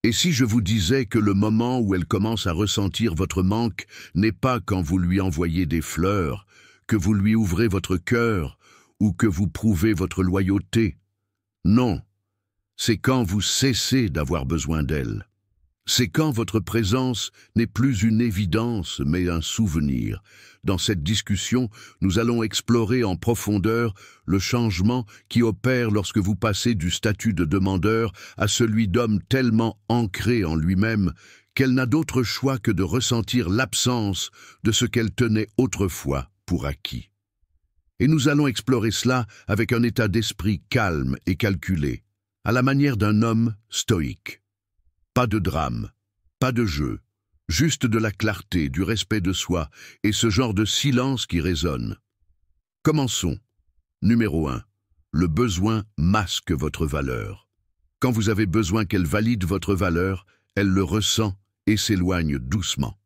Et si je vous disais que le moment où elle commence à ressentir votre manque n'est pas quand vous lui envoyez des fleurs, que vous lui ouvrez votre cœur ou que vous prouvez votre loyauté? Non, c'est quand vous cessez d'avoir besoin d'elle. C'est quand votre présence n'est plus une évidence, mais un souvenir. Dans cette discussion, nous allons explorer en profondeur le changement qui opère lorsque vous passez du statut de demandeur à celui d'homme tellement ancré en lui-même qu'elle n'a d'autre choix que de ressentir l'absence de ce qu'elle tenait autrefois pour acquis. Et nous allons explorer cela avec un état d'esprit calme et calculé, à la manière d'un homme stoïque. Pas de drame, pas de jeu, juste de la clarté, du respect de soi et ce genre de silence qui résonne. Commençons. Numéro 1. Le besoin masque votre valeur. Quand vous avez besoin qu'elle valide votre valeur, elle le ressent et s'éloigne doucement.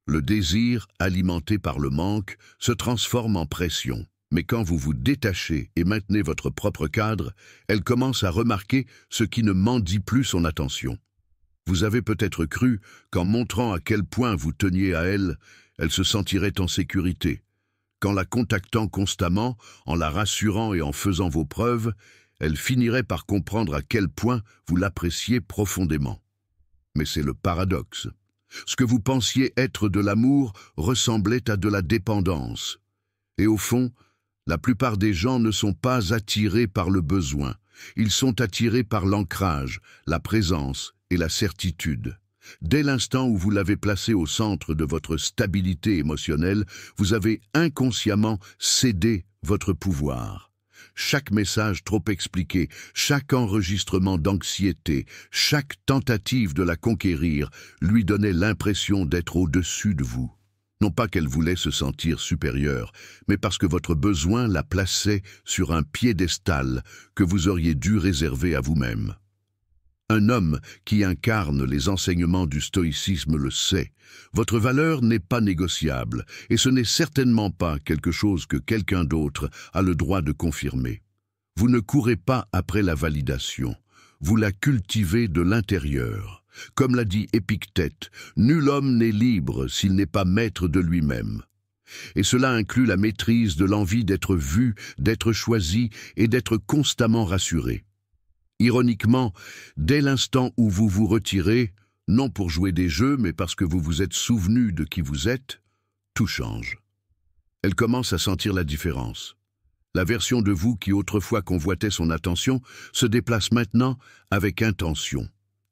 Le désir, alimenté par le manque, se transforme en pression. Mais quand vous vous détachez et maintenez votre propre cadre, elle commence à remarquer ce qui ne mendie plus son attention. Vous avez peut-être cru qu'en montrant à quel point vous teniez à elle, elle se sentirait en sécurité. Qu'en la contactant constamment, en la rassurant et en faisant vos preuves, elle finirait par comprendre à quel point vous l'appréciez profondément. Mais c'est le paradoxe. Ce que vous pensiez être de l'amour ressemblait à de la dépendance. Et au fond, la plupart des gens ne sont pas attirés par le besoin. Ils sont attirés par l'ancrage, la présence et la certitude. Dès l'instant où vous l'avez placé au centre de votre stabilité émotionnelle, vous avez inconsciemment cédé votre pouvoir. Chaque message trop expliqué, chaque enregistrement d'anxiété, chaque tentative de la conquérir lui donnait l'impression d'être au-dessus de vous. Non pas qu'elle voulait se sentir supérieure, mais parce que votre besoin la plaçait sur un piédestal que vous auriez dû réserver à vous-même. Un homme qui incarne les enseignements du stoïcisme le sait. Votre valeur n'est pas négociable, et ce n'est certainement pas quelque chose que quelqu'un d'autre a le droit de confirmer. Vous ne courez pas après la validation, vous la cultivez de l'intérieur. Comme l'a dit Épictète, nul homme n'est libre s'il n'est pas maître de lui-même. Et cela inclut la maîtrise de l'envie d'être vu, d'être choisi et d'être constamment rassuré. Ironiquement, dès l'instant où vous vous retirez, non pour jouer des jeux, mais parce que vous vous êtes souvenu de qui vous êtes, tout change. Elle commence à sentir la différence. La version de vous qui autrefois convoitait son attention se déplace maintenant avec intention.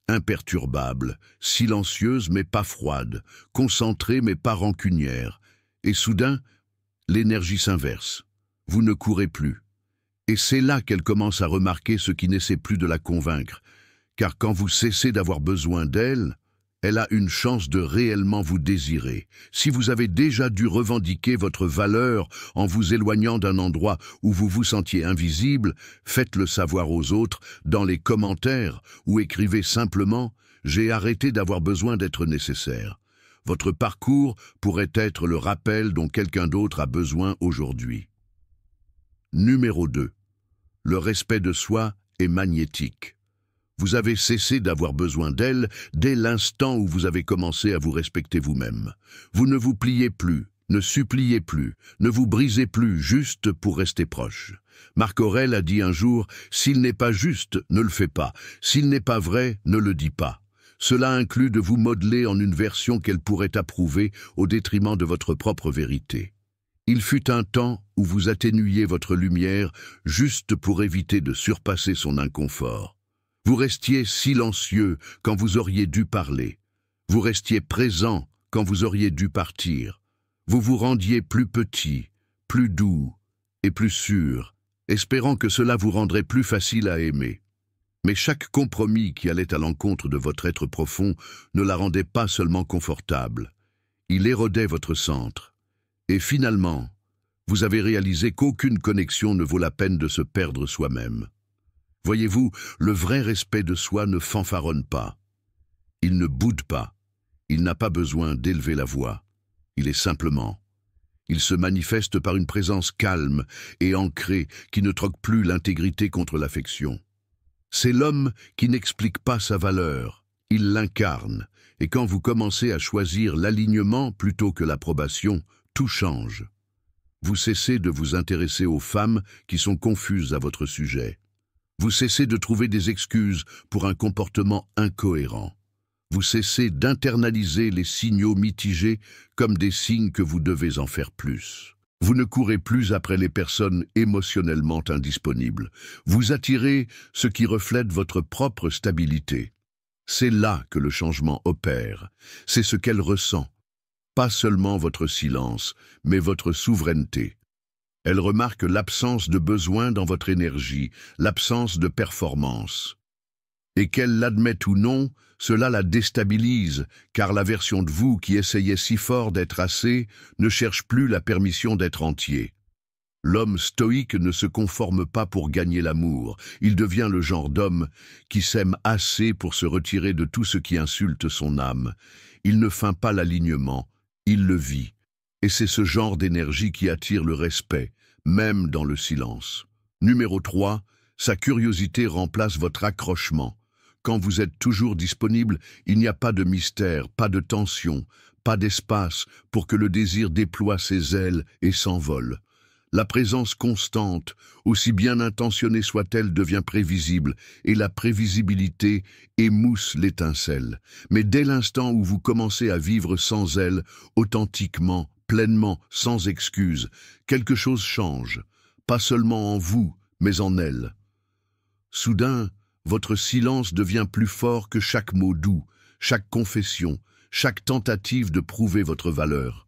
Imperturbable, silencieuse mais pas froide, concentrée mais pas rancunière. Et soudain, l'énergie s'inverse. Vous ne courez plus. Et c'est là qu'elle commence à remarquer ce qui n'essaie plus de la convaincre, car quand vous cessez d'avoir besoin d'elle, elle a une chance de réellement vous désirer. Si vous avez déjà dû revendiquer votre valeur en vous éloignant d'un endroit où vous vous sentiez invisible, faites-le savoir aux autres dans les commentaires ou écrivez simplement « J'ai arrêté d'avoir besoin d'être nécessaire ». Votre parcours pourrait être le rappel dont quelqu'un d'autre a besoin aujourd'hui. Numéro 2. Le respect de soi est magnétique. Vous avez cessé d'avoir besoin d'elle dès l'instant où vous avez commencé à vous respecter vous-même. Vous ne vous pliez plus, ne suppliez plus, ne vous brisez plus juste pour rester proche. Marc Aurèle a dit un jour « S'il n'est pas juste, ne le fais pas. S'il n'est pas vrai, ne le dis pas. » Cela inclut de vous modeler en une version qu'elle pourrait approuver au détriment de votre propre vérité. Il fut un temps où vous atténuiez votre lumière juste pour éviter de surpasser son inconfort. Vous restiez silencieux quand vous auriez dû parler. Vous restiez présent quand vous auriez dû partir. Vous vous rendiez plus petit, plus doux et plus sûr, espérant que cela vous rendrait plus facile à aimer. Mais chaque compromis qui allait à l'encontre de votre être profond ne la rendait pas seulement confortable. Il érodait votre centre. Et finalement, vous avez réalisé qu'aucune connexion ne vaut la peine de se perdre soi-même. Voyez-vous, le vrai respect de soi ne fanfaronne pas. Il ne boude pas. Il n'a pas besoin d'élever la voix. Il est simplement. Il se manifeste par une présence calme et ancrée qui ne troque plus l'intégrité contre l'affection. C'est l'homme qui n'explique pas sa valeur, il l'incarne, et quand vous commencez à choisir l'alignement plutôt que l'approbation, tout change. Vous cessez de vous intéresser aux femmes qui sont confuses à votre sujet. Vous cessez de trouver des excuses pour un comportement incohérent. Vous cessez d'internaliser les signaux mitigés comme des signes que vous devez en faire plus. Vous ne courez plus après les personnes émotionnellement indisponibles. Vous attirez ce qui reflète votre propre stabilité. C'est là que le changement opère. C'est ce qu'elle ressent. Pas seulement votre silence, mais votre souveraineté. Elle remarque l'absence de besoin dans votre énergie, l'absence de performance. Et qu'elle l'admette ou non, cela la déstabilise, car la version de vous qui essayait si fort d'être assez ne cherche plus la permission d'être entier. L'homme stoïque ne se conforme pas pour gagner l'amour. Il devient le genre d'homme qui s'aime assez pour se retirer de tout ce qui insulte son âme. Il ne feint pas l'alignement, il le vit. Et c'est ce genre d'énergie qui attire le respect, même dans le silence. Numéro 3, sa curiosité remplace votre accrochement. Quand vous êtes toujours disponible, il n'y a pas de mystère, pas de tension, pas d'espace pour que le désir déploie ses ailes et s'envole. La présence constante, aussi bien intentionnée soit-elle, devient prévisible, et la prévisibilité émousse l'étincelle. Mais dès l'instant où vous commencez à vivre sans elle, authentiquement, pleinement, sans excuse, quelque chose change, pas seulement en vous, mais en elle. Soudain, votre silence devient plus fort que chaque mot doux, chaque confession, chaque tentative de prouver votre valeur.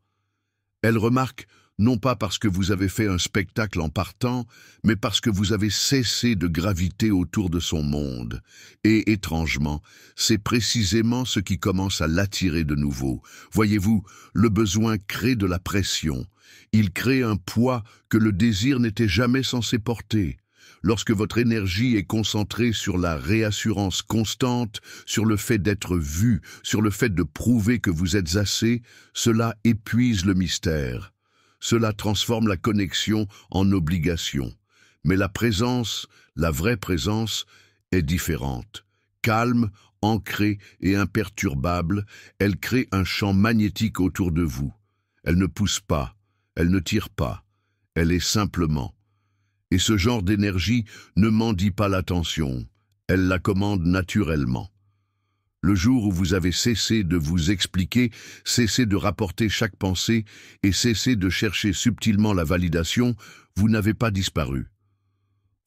Elle remarque, non pas parce que vous avez fait un spectacle en partant, mais parce que vous avez cessé de graviter autour de son monde. Et, étrangement, c'est précisément ce qui commence à l'attirer de nouveau. Voyez-vous, le besoin crée de la pression. Il crée un poids que le désir n'était jamais censé porter. Lorsque votre énergie est concentrée sur la réassurance constante, sur le fait d'être vu, sur le fait de prouver que vous êtes assez, cela épuise le mystère. Cela transforme la connexion en obligation. Mais la présence, la vraie présence, est différente. Calme, ancrée et imperturbable, elle crée un champ magnétique autour de vous. Elle ne pousse pas, elle ne tire pas, elle est simplement. Et ce genre d'énergie ne mendie pas l'attention, elle la commande naturellement. Le jour où vous avez cessé de vous expliquer, cessé de rapporter chaque pensée et cessé de chercher subtilement la validation, vous n'avez pas disparu.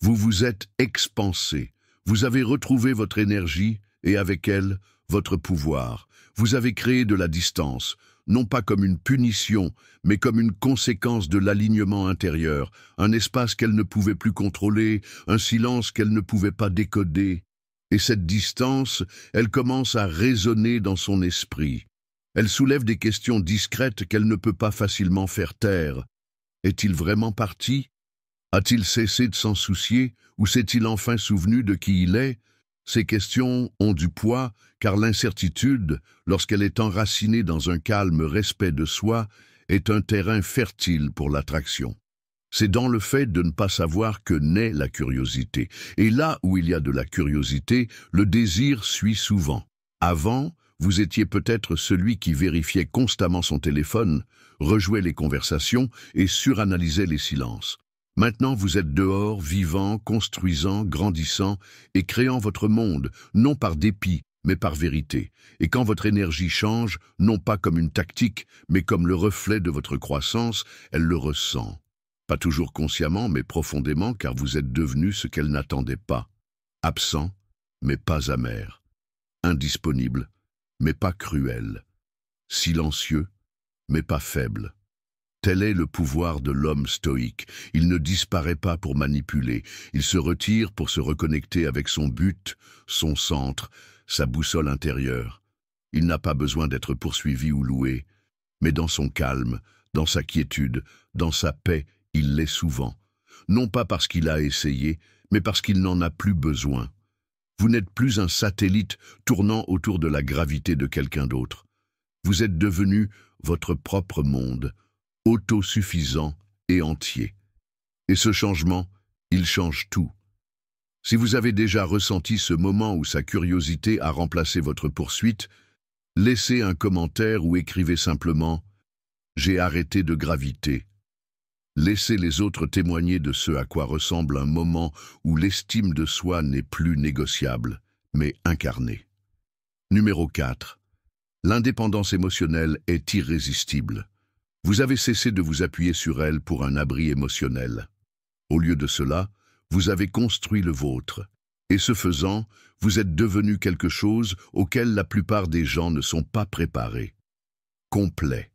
Vous vous êtes expansé, vous avez retrouvé votre énergie et avec elle, votre pouvoir. Vous avez créé de la distance, non pas comme une punition, mais comme une conséquence de l'alignement intérieur, un espace qu'elle ne pouvait plus contrôler, un silence qu'elle ne pouvait pas décoder. Et cette distance, elle commence à résonner dans son esprit. Elle soulève des questions discrètes qu'elle ne peut pas facilement faire taire. Est-il vraiment parti? A-t-il cessé de s'en soucier? Ou s'est-il enfin souvenu de qui il est? Ces questions ont du poids, car l'incertitude, lorsqu'elle est enracinée dans un calme respect de soi, est un terrain fertile pour l'attraction. C'est dans le fait de ne pas savoir que naît la curiosité. Et là où il y a de la curiosité, le désir suit souvent. Avant, vous étiez peut-être celui qui vérifiait constamment son téléphone, rejouait les conversations et suranalysait les silences. Maintenant, vous êtes dehors, vivant, construisant, grandissant et créant votre monde, non par dépit, mais par vérité. Et quand votre énergie change, non pas comme une tactique, mais comme le reflet de votre croissance, elle le ressent. Pas toujours consciemment, mais profondément, car vous êtes devenu ce qu'elle n'attendait pas. Absent, mais pas amer. Indisponible, mais pas cruel. Silencieux, mais pas faible. Tel est le pouvoir de l'homme stoïque. Il ne disparaît pas pour manipuler. Il se retire pour se reconnecter avec son but, son centre, sa boussole intérieure. Il n'a pas besoin d'être poursuivi ou loué, mais dans son calme, dans sa quiétude, dans sa paix, il l'est souvent. Non pas parce qu'il a essayé, mais parce qu'il n'en a plus besoin. Vous n'êtes plus un satellite tournant autour de la gravité de quelqu'un d'autre. Vous êtes devenu votre propre monde, autosuffisant et entier. Et ce changement, il change tout. Si vous avez déjà ressenti ce moment où sa curiosité a remplacé votre poursuite, laissez un commentaire ou écrivez simplement « J'ai arrêté de graviter ». Laissez les autres témoigner de ce à quoi ressemble un moment où l'estime de soi n'est plus négociable, mais incarnée. Numéro 4. L'indépendance émotionnelle est irrésistible. Vous avez cessé de vous appuyer sur elle pour un abri émotionnel. Au lieu de cela, vous avez construit le vôtre. Et ce faisant, vous êtes devenu quelque chose auquel la plupart des gens ne sont pas préparés. Complet.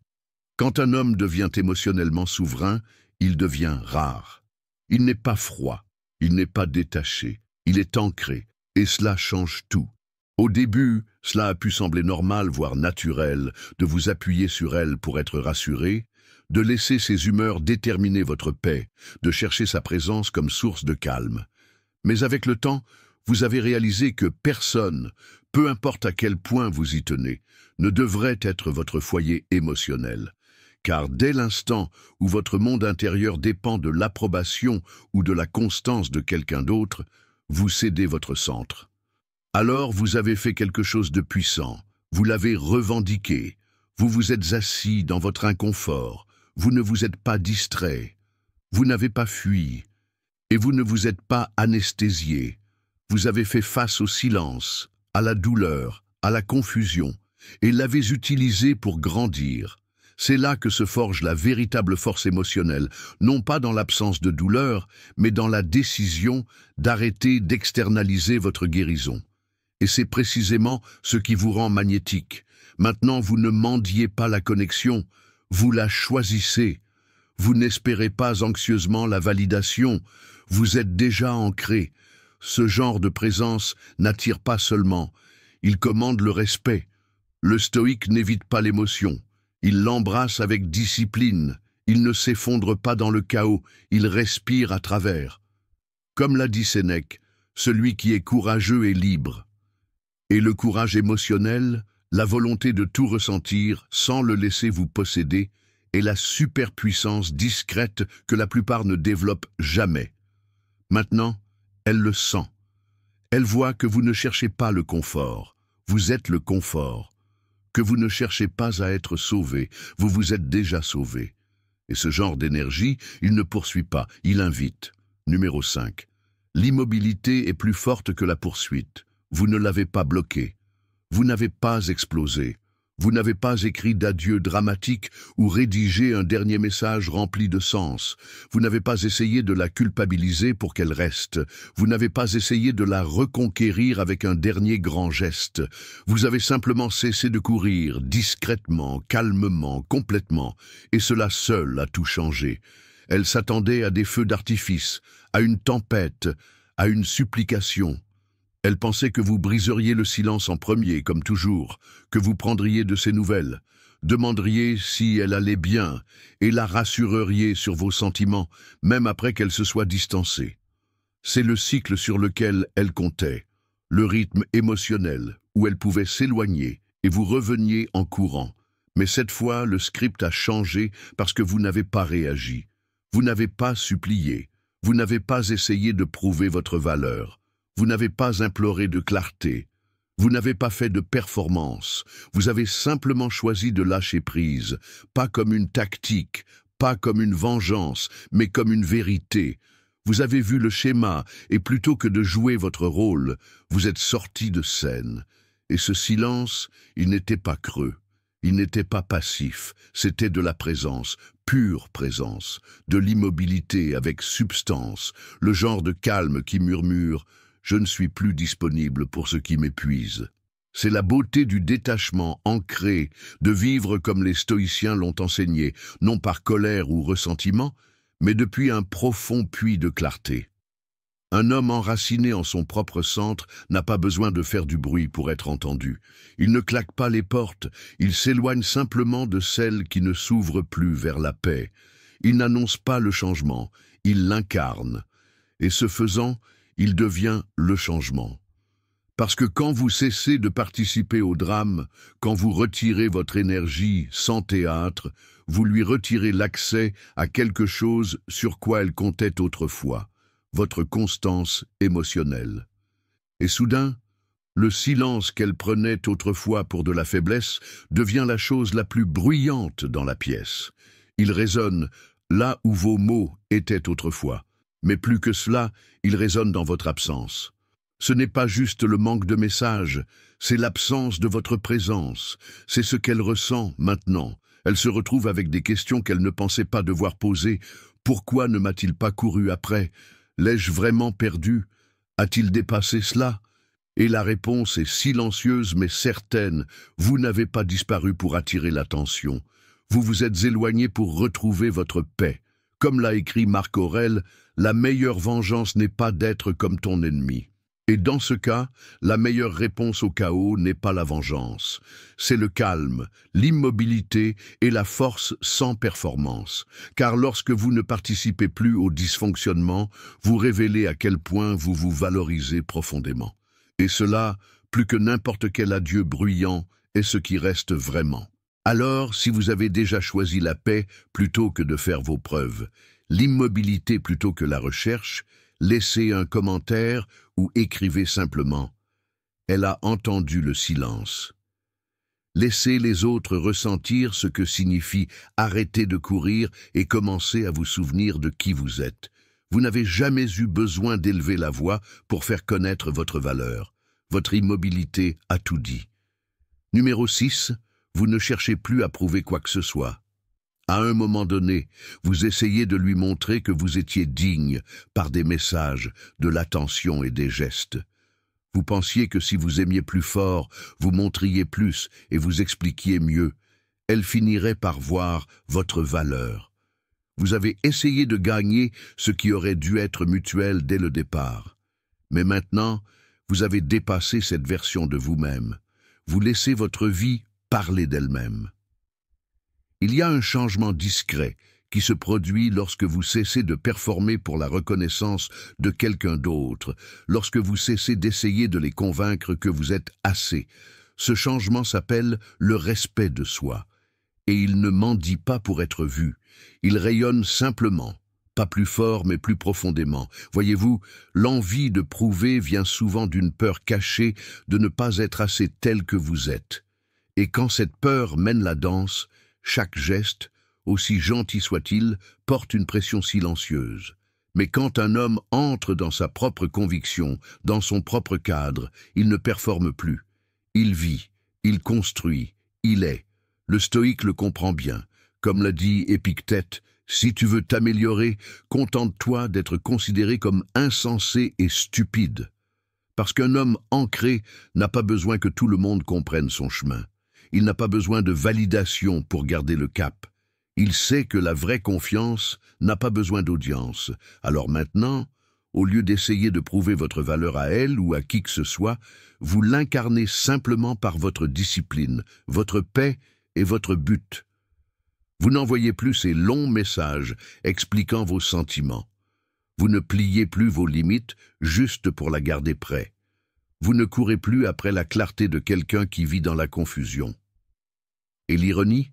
Quand un homme devient émotionnellement souverain, il devient rare. Il n'est pas froid, il n'est pas détaché, il est ancré, et cela change tout. Au début, cela a pu sembler normal, voire naturel, de vous appuyer sur elle pour être rassuré, de laisser ses humeurs déterminer votre paix, de chercher sa présence comme source de calme. Mais avec le temps, vous avez réalisé que personne, peu importe à quel point vous y tenez, ne devrait être votre foyer émotionnel. Car dès l'instant où votre monde intérieur dépend de l'approbation ou de la constance de quelqu'un d'autre, vous cédez votre centre. Alors vous avez fait quelque chose de puissant, vous l'avez revendiqué, vous vous êtes assis dans votre inconfort, vous ne vous êtes pas distrait, vous n'avez pas fui, et vous ne vous êtes pas anesthésié. Vous avez fait face au silence, à la douleur, à la confusion, et l'avez utilisé pour grandir. C'est là que se forge la véritable force émotionnelle, non pas dans l'absence de douleur, mais dans la décision d'arrêter d'externaliser votre guérison. Et c'est précisément ce qui vous rend magnétique. Maintenant, vous ne mendiez pas la connexion, vous la choisissez. Vous n'espérez pas anxieusement la validation, vous êtes déjà ancré. Ce genre de présence n'attire pas seulement, il commande le respect. Le stoïque n'évite pas l'émotion. Il l'embrasse avec discipline, il ne s'effondre pas dans le chaos, il respire à travers. Comme l'a dit Sénèque, celui qui est courageux est libre. Et le courage émotionnel, la volonté de tout ressentir sans le laisser vous posséder, est la superpuissance discrète que la plupart ne développent jamais. Maintenant, elle le sent. Elle voit que vous ne cherchez pas le confort, vous êtes le confort. Que vous ne cherchez pas à être sauvé, vous vous êtes déjà sauvé. Et ce genre d'énergie, il ne poursuit pas, il invite. Numéro 5. L'immobilité est plus forte que la poursuite. Vous ne l'avez pas bloquée. Vous n'avez pas explosé. Vous n'avez pas écrit d'adieu dramatique ou rédigé un dernier message rempli de sens. Vous n'avez pas essayé de la culpabiliser pour qu'elle reste. Vous n'avez pas essayé de la reconquérir avec un dernier grand geste. Vous avez simplement cessé de courir, discrètement, calmement, complètement. Et cela seul a tout changé. Elle s'attendait à des feux d'artifice, à une tempête, à une supplication. Elle pensait que vous briseriez le silence en premier, comme toujours, que vous prendriez de ses nouvelles, demanderiez si elle allait bien et la rassureriez sur vos sentiments, même après qu'elle se soit distancée. C'est le cycle sur lequel elle comptait, le rythme émotionnel, où elle pouvait s'éloigner et vous reveniez en courant. Mais cette fois, le script a changé parce que vous n'avez pas réagi. Vous n'avez pas supplié. Vous n'avez pas essayé de prouver votre valeur. Vous n'avez pas imploré de clarté, vous n'avez pas fait de performance, vous avez simplement choisi de lâcher prise, pas comme une tactique, pas comme une vengeance, mais comme une vérité. Vous avez vu le schéma, et plutôt que de jouer votre rôle, vous êtes sorti de scène. Et ce silence, il n'était pas creux, il n'était pas passif, c'était de la présence, pure présence, de l'immobilité avec substance, le genre de calme qui murmure « Je ne suis plus disponible pour ce qui m'épuise ». C'est la beauté du détachement ancré, de vivre comme les stoïciens l'ont enseigné, non par colère ou ressentiment, mais depuis un profond puits de clarté. Un homme enraciné en son propre centre n'a pas besoin de faire du bruit pour être entendu. Il ne claque pas les portes, il s'éloigne simplement de celles qui ne s'ouvrent plus vers la paix. Il n'annonce pas le changement, il l'incarne. Et ce faisant, il devient le changement. Parce que quand vous cessez de participer au drame, quand vous retirez votre énergie sans théâtre, vous lui retirez l'accès à quelque chose sur quoi elle comptait autrefois. votre constance émotionnelle. Et soudain, le silence qu'elle prenait autrefois pour de la faiblesse devient la chose la plus bruyante dans la pièce. Il résonne là où vos mots étaient autrefois. Mais plus que cela, il résonne dans votre absence. Ce n'est pas juste le manque de messages, c'est l'absence de votre présence. C'est ce qu'elle ressent maintenant. Elle se retrouve avec des questions qu'elle ne pensait pas devoir poser. Pourquoi ne m'a-t-il pas couru après? L'ai-je vraiment perdu? A-t-il dépassé cela? Et la réponse est silencieuse mais certaine. Vous n'avez pas disparu pour attirer l'attention. Vous vous êtes éloigné pour retrouver votre paix. Comme l'a écrit Marc Aurèle, la meilleure vengeance n'est pas d'être comme ton ennemi. Et dans ce cas, la meilleure réponse au chaos n'est pas la vengeance. C'est le calme, l'immobilité et la force sans performance. Car lorsque vous ne participez plus au dysfonctionnement, vous révélez à quel point vous vous valorisez profondément. Et cela, plus que n'importe quel adieu bruyant, est ce qui reste vraiment. Alors, si vous avez déjà choisi la paix plutôt que de faire vos preuves, l'immobilité plutôt que la recherche, laissez un commentaire ou écrivez simplement « Elle a entendu le silence ». Laissez les autres ressentir ce que signifie arrêter de courir et commencer à vous souvenir de qui vous êtes. Vous n'avez jamais eu besoin d'élever la voix pour faire connaître votre valeur. Votre immobilité a tout dit. Numéro 6, vous ne cherchez plus à prouver quoi que ce soit. À un moment donné, vous essayez de lui montrer que vous étiez digne par des messages, de l'attention et des gestes. Vous pensiez que si vous aimiez plus fort, vous montriez plus et vous expliquiez mieux. Elle finirait par voir votre valeur. Vous avez essayé de gagner ce qui aurait dû être mutuel dès le départ. Mais maintenant, vous avez dépassé cette version de vous-même. Vous laissez votre vie parler d'elle-même. Il y a un changement discret qui se produit lorsque vous cessez de performer pour la reconnaissance de quelqu'un d'autre, lorsque vous cessez d'essayer de les convaincre que vous êtes assez. Ce changement s'appelle le respect de soi. Et il ne mendie pas pour être vu. Il rayonne simplement, pas plus fort mais plus profondément. Voyez-vous, l'envie de prouver vient souvent d'une peur cachée de ne pas être assez tel que vous êtes. Et quand cette peur mène la danse, chaque geste, aussi gentil soit-il, porte une pression silencieuse. Mais quand un homme entre dans sa propre conviction, dans son propre cadre, il ne performe plus. Il vit, il construit, il est. Le stoïque le comprend bien. Comme l'a dit Épictète, si tu veux t'améliorer, contente-toi d'être considéré comme insensé et stupide. Parce qu'un homme ancré n'a pas besoin que tout le monde comprenne son chemin. Il n'a pas besoin de validation pour garder le cap. Il sait que la vraie confiance n'a pas besoin d'audience. Alors maintenant, au lieu d'essayer de prouver votre valeur à elle ou à qui que ce soit, vous l'incarnez simplement par votre discipline, votre paix et votre but. Vous n'envoyez plus ces longs messages expliquant vos sentiments. Vous ne pliez plus vos limites juste pour la garder près. Vous ne courez plus après la clarté de quelqu'un qui vit dans la confusion. Et l'ironie?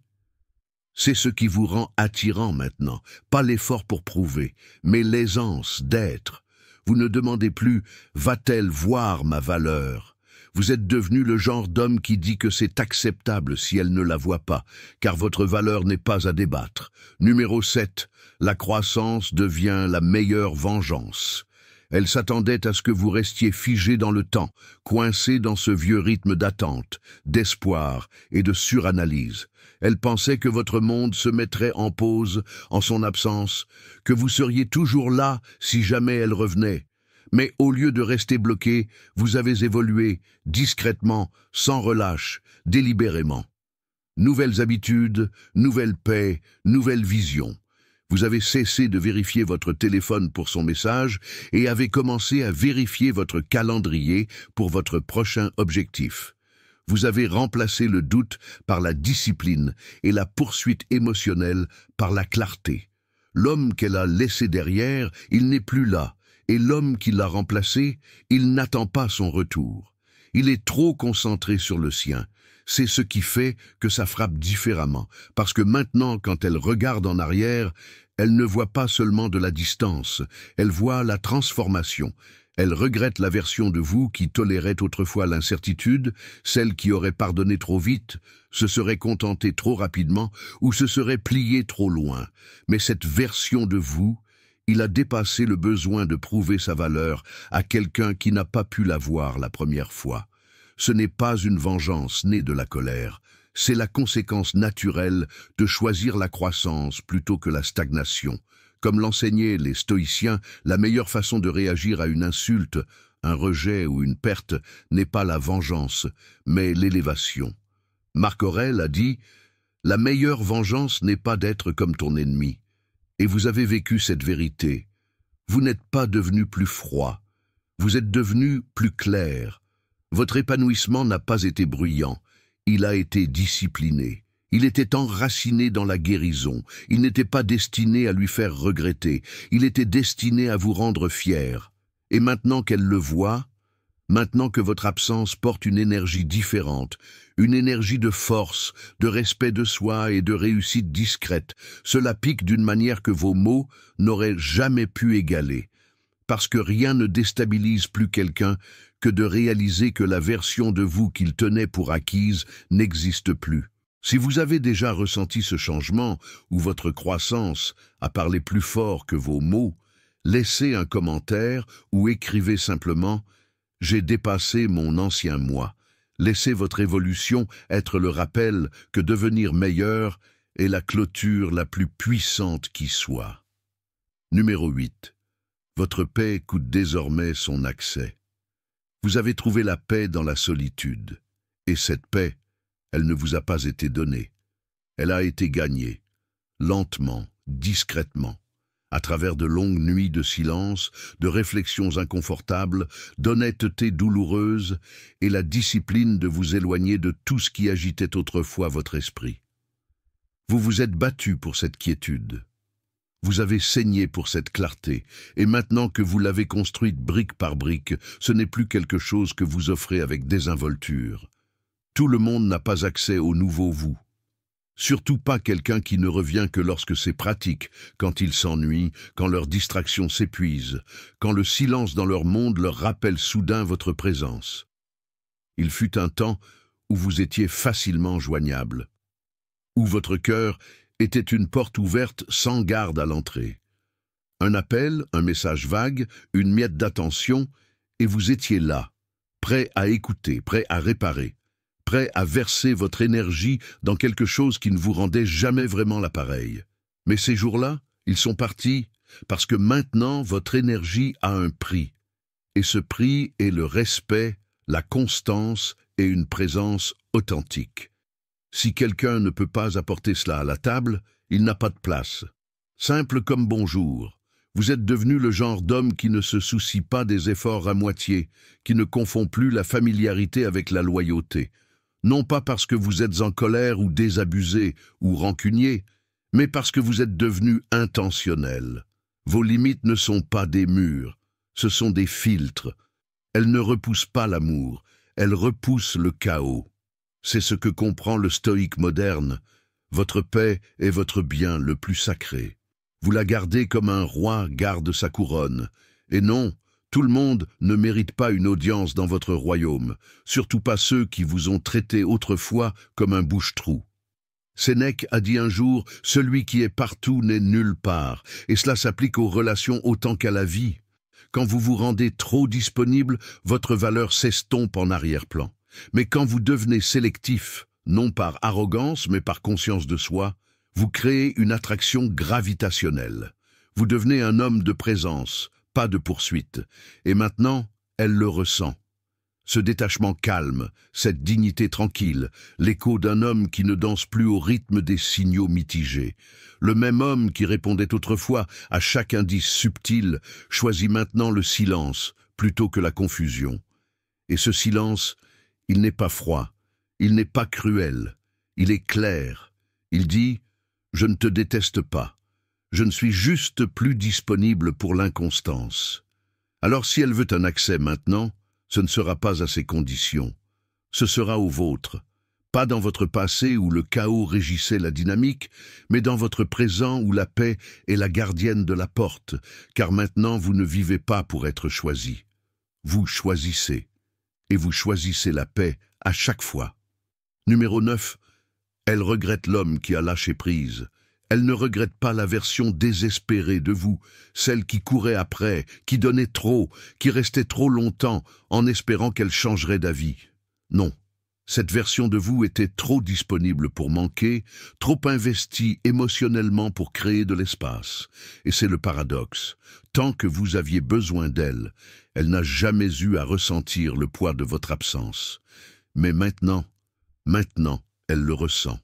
C'est ce qui vous rend attirant maintenant, pas l'effort pour prouver, mais l'aisance d'être. Vous ne demandez plus « va-t-elle voir ma valeur ?» Vous êtes devenu le genre d'homme qui dit que c'est acceptable si elle ne la voit pas, car votre valeur n'est pas à débattre. Numéro 7, la croissance devient la meilleure vengeance. Elle s'attendait à ce que vous restiez figé dans le temps, coincé dans ce vieux rythme d'attente, d'espoir et de suranalyse. Elle pensait que votre monde se mettrait en pause en son absence, que vous seriez toujours là si jamais elle revenait. Mais au lieu de rester bloqué, vous avez évolué, discrètement, sans relâche, délibérément. Nouvelles habitudes, nouvelle paix, nouvelle vision. Vous avez cessé de vérifier votre téléphone pour son message et avez commencé à vérifier votre calendrier pour votre prochain objectif. Vous avez remplacé le doute par la discipline et la poursuite émotionnelle par la clarté. L'homme qu'elle a laissé derrière, il n'est plus là, et l'homme qui l'a remplacé, il n'attend pas son retour. Il est trop concentré sur le sien. C'est ce qui fait que ça frappe différemment, parce que maintenant, quand elle regarde en arrière, Elle ne voit pas seulement de la distance, elle voit la transformation. Elle regrette la version de vous qui tolérait autrefois l'incertitude, celle qui aurait pardonné trop vite, se serait contentée trop rapidement ou se serait pliée trop loin. Mais cette version de vous, il a dépassé le besoin de prouver sa valeur à quelqu'un qui n'a pas pu la voir la première fois. Ce n'est pas une vengeance née de la colère, c'est la conséquence naturelle de choisir la croissance plutôt que la stagnation. Comme l'enseignaient les stoïciens, la meilleure façon de réagir à une insulte, un rejet ou une perte n'est pas la vengeance, mais l'élévation. Marc Aurèle a dit « La meilleure vengeance n'est pas d'être comme ton ennemi ». Et vous avez vécu cette vérité. Vous n'êtes pas devenu plus froid, vous êtes devenu plus clair. Votre épanouissement n'a pas été bruyant, il a été discipliné. Il était enraciné dans la guérison, il n'était pas destiné à lui faire regretter, il était destiné à vous rendre fier. Et maintenant qu'elle le voit, maintenant que votre absence porte une énergie différente, une énergie de force, de respect de soi et de réussite discrète, cela pique d'une manière que vos mots n'auraient jamais pu égaler. Parce que rien ne déstabilise plus quelqu'un que de réaliser que la version de vous qu'il tenait pour acquise n'existe plus. Si vous avez déjà ressenti ce changement, ou votre croissance a parlé plus fort que vos mots, laissez un commentaire ou écrivez simplement « J'ai dépassé mon ancien moi ». Laissez votre évolution être le rappel que devenir meilleur est la clôture la plus puissante qui soit. Numéro 8. Votre paix coûte désormais son accès. Vous avez trouvé la paix dans la solitude, et cette paix, elle ne vous a pas été donnée. Elle a été gagnée, lentement, discrètement, à travers de longues nuits de silence, de réflexions inconfortables, d'honnêteté douloureuse et la discipline de vous éloigner de tout ce qui agitait autrefois votre esprit. Vous vous êtes battu pour cette quiétude. Vous avez saigné pour cette clarté, et maintenant que vous l'avez construite brique par brique, ce n'est plus quelque chose que vous offrez avec désinvolture. Tout le monde n'a pas accès au nouveau vous. Surtout pas quelqu'un qui ne revient que lorsque c'est pratique, quand ils s'ennuient, quand leur distraction s'épuise, quand le silence dans leur monde leur rappelle soudain votre présence. Il fut un temps où vous étiez facilement joignable, où votre cœur était une porte ouverte sans garde à l'entrée. Un appel, un message vague, une miette d'attention, et vous étiez là, prêt à écouter, prêt à réparer, prêt à verser votre énergie dans quelque chose qui ne vous rendait jamais vraiment l'appareil. Mais ces jours-là, ils sont partis parce que maintenant votre énergie a un prix. Et ce prix est le respect, la constance et une présence authentique. Si quelqu'un ne peut pas apporter cela à la table, il n'a pas de place. Simple comme bonjour. Vous êtes devenu le genre d'homme qui ne se soucie pas des efforts à moitié, qui ne confond plus la familiarité avec la loyauté. Non pas parce que vous êtes en colère ou désabusé ou rancunier, mais parce que vous êtes devenu intentionnel. Vos limites ne sont pas des murs, ce sont des filtres. Elles ne repoussent pas l'amour, elles repoussent le chaos. C'est ce que comprend le stoïque moderne. Votre paix est votre bien le plus sacré. Vous la gardez comme un roi garde sa couronne. Et non, tout le monde ne mérite pas une audience dans votre royaume, surtout pas ceux qui vous ont traité autrefois comme un bouche-trou. Sénèque a dit un jour « Celui qui est partout n'est nulle part », et cela s'applique aux relations autant qu'à la vie. Quand vous vous rendez trop disponible, votre valeur s'estompe en arrière-plan. Mais quand vous devenez sélectif, non par arrogance mais par conscience de soi, vous créez une attraction gravitationnelle. Vous devenez un homme de présence, pas de poursuite. Et maintenant, elle le ressent. Ce détachement calme, cette dignité tranquille, l'écho d'un homme qui ne danse plus au rythme des signaux mitigés. Le même homme qui répondait autrefois à chaque indice subtil choisit maintenant le silence plutôt que la confusion. Et ce silence, il n'est pas froid, il n'est pas cruel, il est clair. Il dit « Je ne te déteste pas, je ne suis juste plus disponible pour l'inconstance. » Alors si elle veut un accès maintenant, ce ne sera pas à ses conditions, ce sera au vôtre, Pas dans votre passé où le chaos régissait la dynamique, mais dans votre présent où la paix est la gardienne de la porte, car maintenant vous ne vivez pas pour être choisi. Vous choisissez, et vous choisissez la paix à chaque fois. Numéro 9. Elle regrette l'homme qui a lâché prise. Elle ne regrette pas la version désespérée de vous, celle qui courait après, qui donnait trop, qui restait trop longtemps en espérant qu'elle changerait d'avis. Non. Cette version de vous était trop disponible pour manquer, trop investie émotionnellement pour créer de l'espace. Et c'est le paradoxe. Tant que vous aviez besoin d'elle, elle n'a jamais eu à ressentir le poids de votre absence. Mais maintenant, elle le ressent.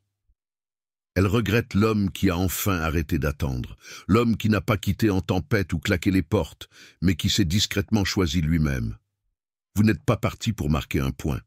Elle regrette l'homme qui a enfin arrêté d'attendre, l'homme qui n'a pas quitté en tempête ou claqué les portes, mais qui s'est discrètement choisi lui-même. Vous n'êtes pas parti pour marquer un point.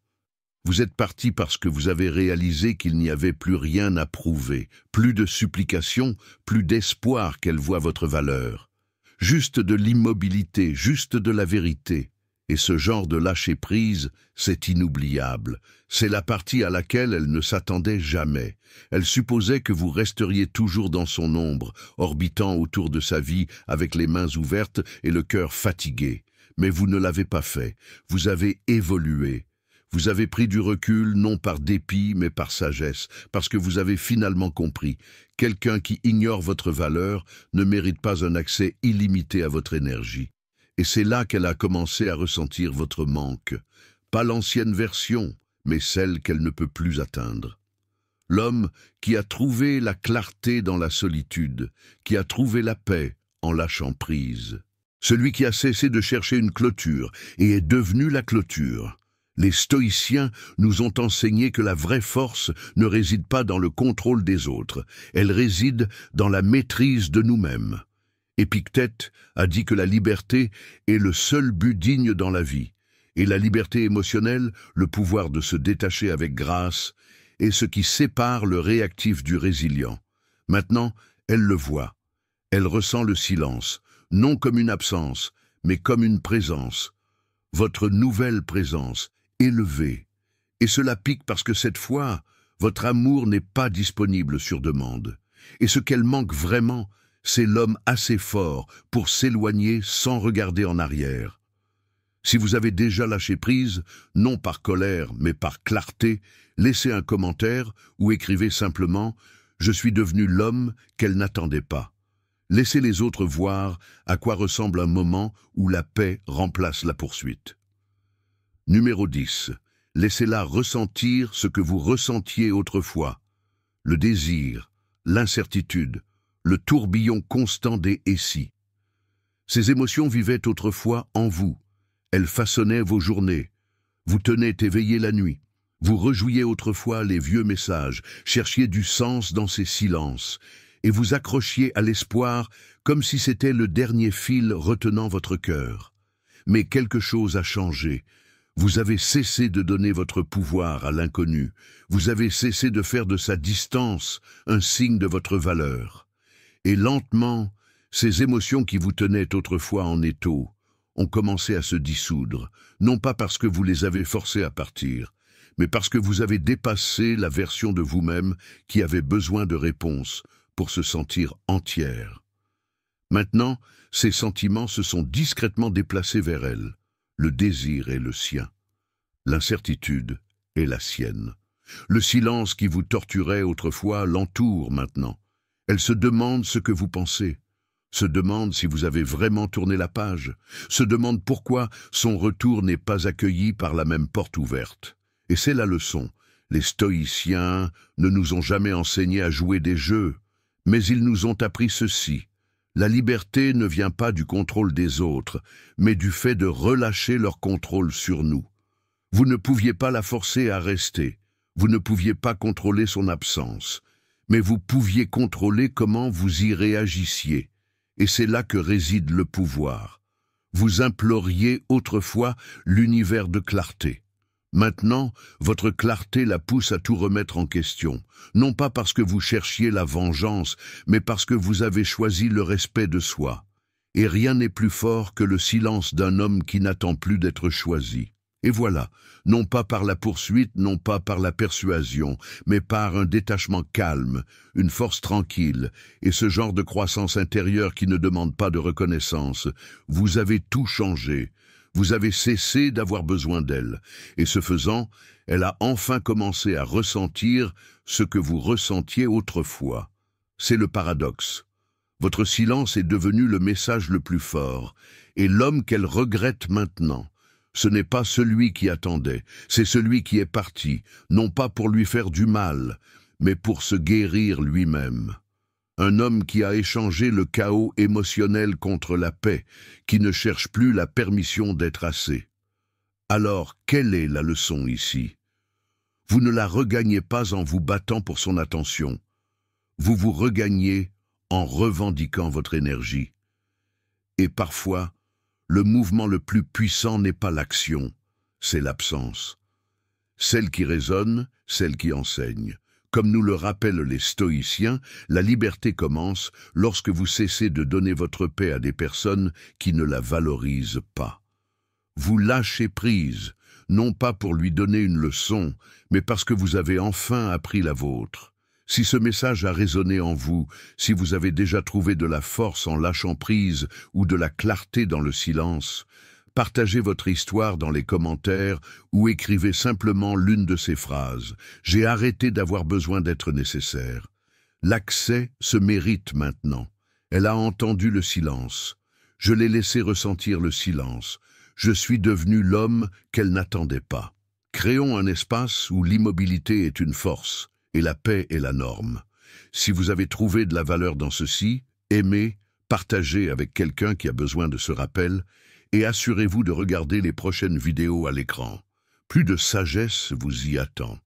Vous êtes parti parce que vous avez réalisé qu'il n'y avait plus rien à prouver, plus de supplication, plus d'espoir qu'elle voie votre valeur. Juste de l'immobilité, juste de la vérité. Et ce genre de lâcher-prise, c'est inoubliable. C'est la partie à laquelle elle ne s'attendait jamais. Elle supposait que vous resteriez toujours dans son ombre, orbitant autour de sa vie avec les mains ouvertes et le cœur fatigué. Mais vous ne l'avez pas fait. Vous avez évolué. Vous avez pris du recul, non par dépit, mais par sagesse, parce que vous avez finalement compris. Quelqu'un qui ignore votre valeur ne mérite pas un accès illimité à votre énergie. Et c'est là qu'elle a commencé à ressentir votre manque. Pas l'ancienne version, mais celle qu'elle ne peut plus atteindre. L'homme qui a trouvé la clarté dans la solitude, qui a trouvé la paix en lâchant prise. Celui qui a cessé de chercher une clôture et est devenu la clôture. Les stoïciens nous ont enseigné que la vraie force ne réside pas dans le contrôle des autres, elle réside dans la maîtrise de nous-mêmes. Épictète a dit que la liberté est le seul but digne dans la vie, et la liberté émotionnelle, le pouvoir de se détacher avec grâce, est ce qui sépare le réactif du résilient. Maintenant, elle le voit. Elle ressent le silence, non comme une absence, mais comme une présence. Votre nouvelle présence, élevée. Et cela pique parce que cette fois, votre amour n'est pas disponible sur demande. Et ce qu'elle manque vraiment, c'est l'homme assez fort pour s'éloigner sans regarder en arrière. Si vous avez déjà lâché prise, non par colère, mais par clarté, laissez un commentaire ou écrivez simplement « Je suis devenu l'homme qu'elle n'attendait pas ». Laissez les autres voir à quoi ressemble un moment où la paix remplace la poursuite. Numéro 10. Laissez-la ressentir ce que vous ressentiez autrefois. Le désir, l'incertitude, le tourbillon constant des « et si ». Ces émotions vivaient autrefois en vous. Elles façonnaient vos journées. Vous tenez éveillé la nuit. Vous rejouiez autrefois les vieux messages, cherchiez du sens dans ces silences, et vous accrochiez à l'espoir comme si c'était le dernier fil retenant votre cœur. Mais quelque chose a changé. Vous avez cessé de donner votre pouvoir à l'inconnu. Vous avez cessé de faire de sa distance un signe de votre valeur. Et lentement, ces émotions qui vous tenaient autrefois en étau ont commencé à se dissoudre, non pas parce que vous les avez forcées à partir, mais parce que vous avez dépassé la version de vous-même qui avait besoin de réponses pour se sentir entière. Maintenant, ces sentiments se sont discrètement déplacés vers elle. Le désir est le sien. L'incertitude est la sienne. Le silence qui vous torturait autrefois l'entoure maintenant. Elle se demande ce que vous pensez, se demande si vous avez vraiment tourné la page, se demande pourquoi son retour n'est pas accueilli par la même porte ouverte. Et c'est la leçon. Les stoïciens ne nous ont jamais enseigné à jouer des jeux, mais ils nous ont appris ceci. La liberté ne vient pas du contrôle des autres, mais du fait de relâcher leur contrôle sur nous. Vous ne pouviez pas la forcer à rester, vous ne pouviez pas contrôler son absence, mais vous pouviez contrôler comment vous y réagissiez, et c'est là que réside le pouvoir. Vous imploriez autrefois l'univers de clarté. Maintenant, votre clarté la pousse à tout remettre en question, non pas parce que vous cherchiez la vengeance, mais parce que vous avez choisi le respect de soi. Et rien n'est plus fort que le silence d'un homme qui n'attend plus d'être choisi. Et voilà, non pas par la poursuite, non pas par la persuasion, mais par un détachement calme, une force tranquille, et ce genre de croissance intérieure qui ne demande pas de reconnaissance. Vous avez tout changé. Vous avez cessé d'avoir besoin d'elle, et ce faisant, elle a enfin commencé à ressentir ce que vous ressentiez autrefois. C'est le paradoxe. Votre silence est devenu le message le plus fort, et l'homme qu'elle regrette maintenant, ce n'est pas celui qui attendait, c'est celui qui est parti, non pas pour lui faire du mal, mais pour se guérir lui-même. Un homme qui a échangé le chaos émotionnel contre la paix, qui ne cherche plus la permission d'être assez. Alors, quelle est la leçon ici? Vous ne la regagnez pas en vous battant pour son attention. Vous vous regagnez en revendiquant votre énergie. Et parfois, le mouvement le plus puissant n'est pas l'action, c'est l'absence. Celle qui résonne, celle qui enseigne. Comme nous le rappellent les stoïciens, la liberté commence lorsque vous cessez de donner votre paix à des personnes qui ne la valorisent pas. Vous lâchez prise, non pas pour lui donner une leçon, mais parce que vous avez enfin appris la vôtre. Si ce message a résonné en vous, si vous avez déjà trouvé de la force en lâchant prise ou de la clarté dans le silence, partagez votre histoire dans les commentaires ou écrivez simplement l'une de ces phrases. J'ai arrêté d'avoir besoin d'être nécessaire. L'accès se mérite maintenant. Elle a entendu le silence. Je l'ai laissé ressentir le silence. Je suis devenu l'homme qu'elle n'attendait pas. Créons un espace où l'immobilité est une force et la paix est la norme. Si vous avez trouvé de la valeur dans ceci, aimez, partagez avec quelqu'un qui a besoin de ce rappel et assurez-vous de regarder les prochaines vidéos à l'écran. Plus de sagesse vous y attend.